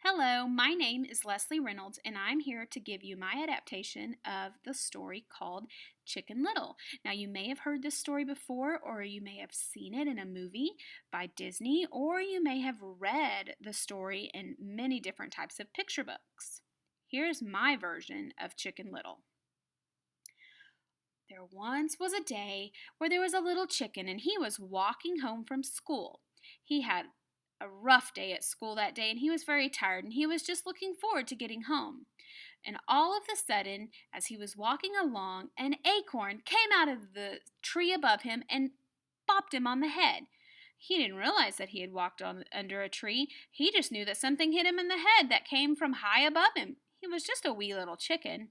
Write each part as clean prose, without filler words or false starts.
Hello, my name is Leslie Reynolds, and I'm here to give you my adaptation of the story called Chicken Little. Now, you may have heard this story before, or you may have seen it in a movie by Disney, or you may have read the story in many different types of picture books. Here's my version of Chicken Little. There once was a day where there was a little chicken, and he was walking home from school. He had a rough day at school that day, and he was very tired, and he was just looking forward to getting home. And all of a sudden, as he was walking along, an acorn came out of the tree above him and bopped him on the head. He didn't realize that he had walked under a tree. He just knew that something hit him in the head that came from high above him. He was just a wee little chicken.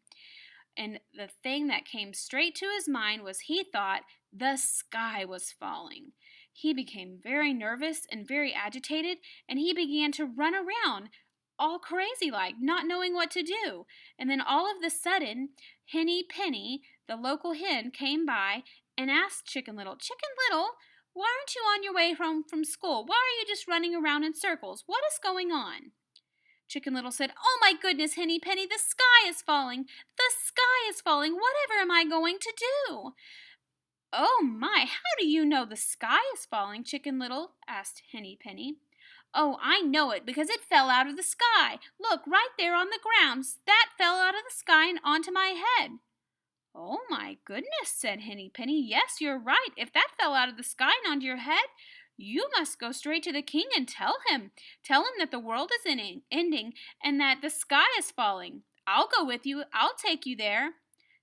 And the thing that came straight to his mind was he thought the sky was falling. He became very nervous and very agitated, and he began to run around all crazy like, not knowing what to do. And then all of a sudden, Henny Penny, the local hen, came by and asked Chicken Little, "Chicken Little, why aren't you on your way home from school? Why are you just running around in circles? What is going on?" Chicken Little said, "Oh my goodness, Henny Penny, the sky is falling! The sky is falling! Whatever am I going to do?" "Oh my, how do you know the sky is falling?" Chicken Little asked Henny Penny. "Oh, I know it because it fell out of the sky. Look, right there on the ground. That fell out of the sky and onto my head." "Oh my goodness," said Henny Penny. "Yes, you're right. If that fell out of the sky and onto your head, you must go straight to the king and tell him. Tell him that the world is ending and that the sky is falling. I'll go with you. I'll take you there."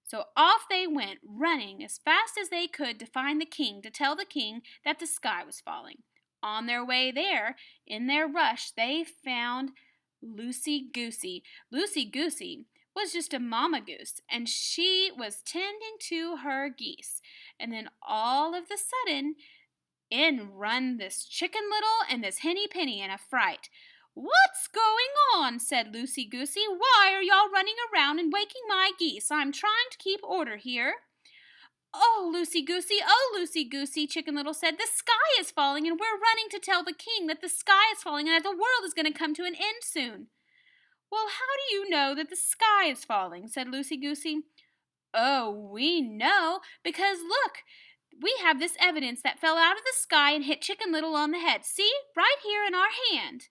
So off they went, running as fast as they could to find the king, to tell the king that the sky was falling. On their way there, in their rush, they found Lucy Goosey. Lucy Goosey was just a mama goose, and she was tending to her geese. And then all of a sudden, in run this Chicken Little and this Henny Penny in a fright. "What's going on?" said Lucy Goosey. "Why are y'all running around and waking my geese? I'm trying to keep order here." "Oh, Lucy Goosey, oh, Lucy Goosey," Chicken Little said. "The sky is falling, and we're running to tell the king that the sky is falling and that the world is going to come to an end soon." "Well, how do you know that the sky is falling?" said Lucy Goosey. "Oh, we know, because look, we have this evidence that fell out of the sky and hit Chicken Little on the head. See, right here in our hand."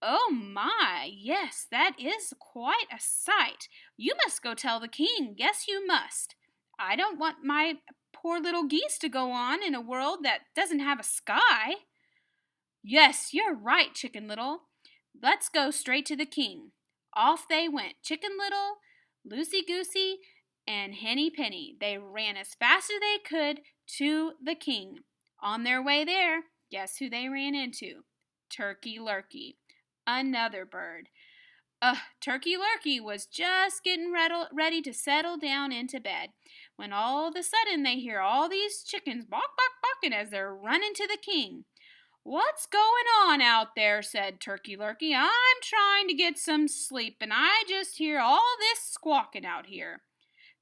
"Oh my, yes, that is quite a sight. You must go tell the king. Yes, you must. I don't want my poor little geese to go on in a world that doesn't have a sky." "Yes, you're right, Chicken Little. Let's go straight to the king." Off they went, Chicken Little, Lucy Goosey, and Henny Penny. They ran as fast as they could to the king. On their way there, guess who they ran into? Turkey Lurkey, another bird. Turkey Lurkey was just getting ready to settle down into bed when all of a sudden they hear all these chickens bark, bark, barking as they're running to the king. "What's going on out there?" said Turkey Lurkey. "I'm trying to get some sleep, and I just hear all this squawking out here."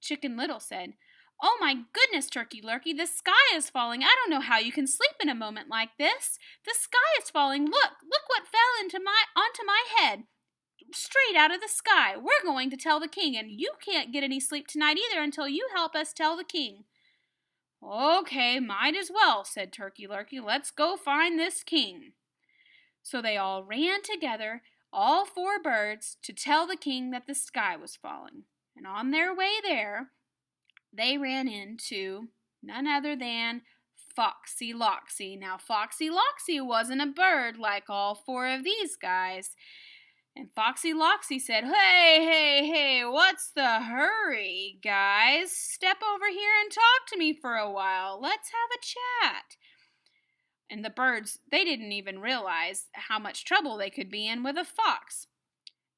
Chicken Little said, "Oh my goodness, Turkey Lurkey, the sky is falling. I don't know how you can sleep in a moment like this. The sky is falling. Look what fell onto my head, straight out of the sky. We're going to tell the king, and you can't get any sleep tonight either until you help us tell the king." "Okay, might as well," said Turkey Lurkey. "Let's go find this king." So they all ran together, all four birds, to tell the king that the sky was falling. And on their way there, they ran into none other than Foxy Loxy. Now, Foxy Loxy wasn't a bird like all four of these guys. And Foxy Loxy said, Hey, what's the hurry, guys? Step over here and talk to me for a while. Let's have a chat." And the birds, they didn't even realize how much trouble they could be in with a fox.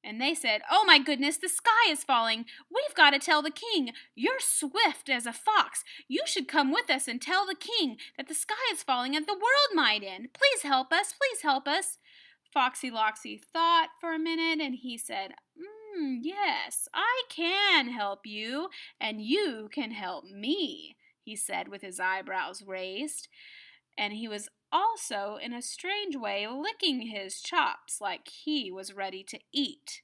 And they said, "Oh my goodness, the sky is falling. We've got to tell the king. You're swift as a fox. You should come with us and tell the king that the sky is falling and the world might end. Please help us, please help us." Foxy Loxy thought for a minute and he said, "Yes, I can help you, and you can help me," he said with his eyebrows raised. And he was also in a strange way licking his chops like he was ready to eat.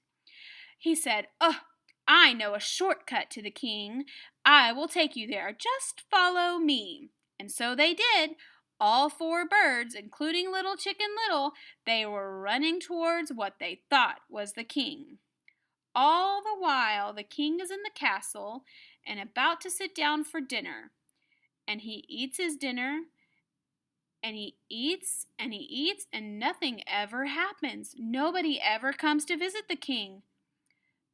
He said, "Oh, I know a shortcut to the king. I will take you there. Just follow me." And so they did. All four birds, including little Chicken Little, they were running towards what they thought was the king. All the while, the king is in the castle and about to sit down for dinner. And he eats his dinner, and he eats and he eats, and nothing ever happens. Nobody ever comes to visit the king.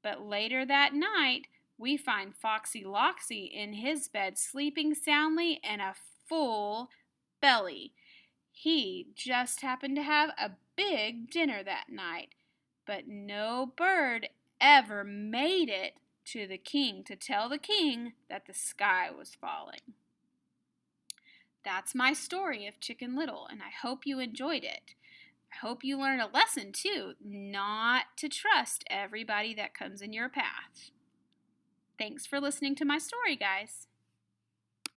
But later that night, we find Foxy Loxy in his bed sleeping soundly and a full belly. He just happened to have a big dinner that night, but no bird ever made it to the king to tell the king that the sky was falling. That's my story of Chicken Little, and I hope you enjoyed it. I hope you learned a lesson too, not to trust everybody that comes in your path. Thanks for listening to my story, guys.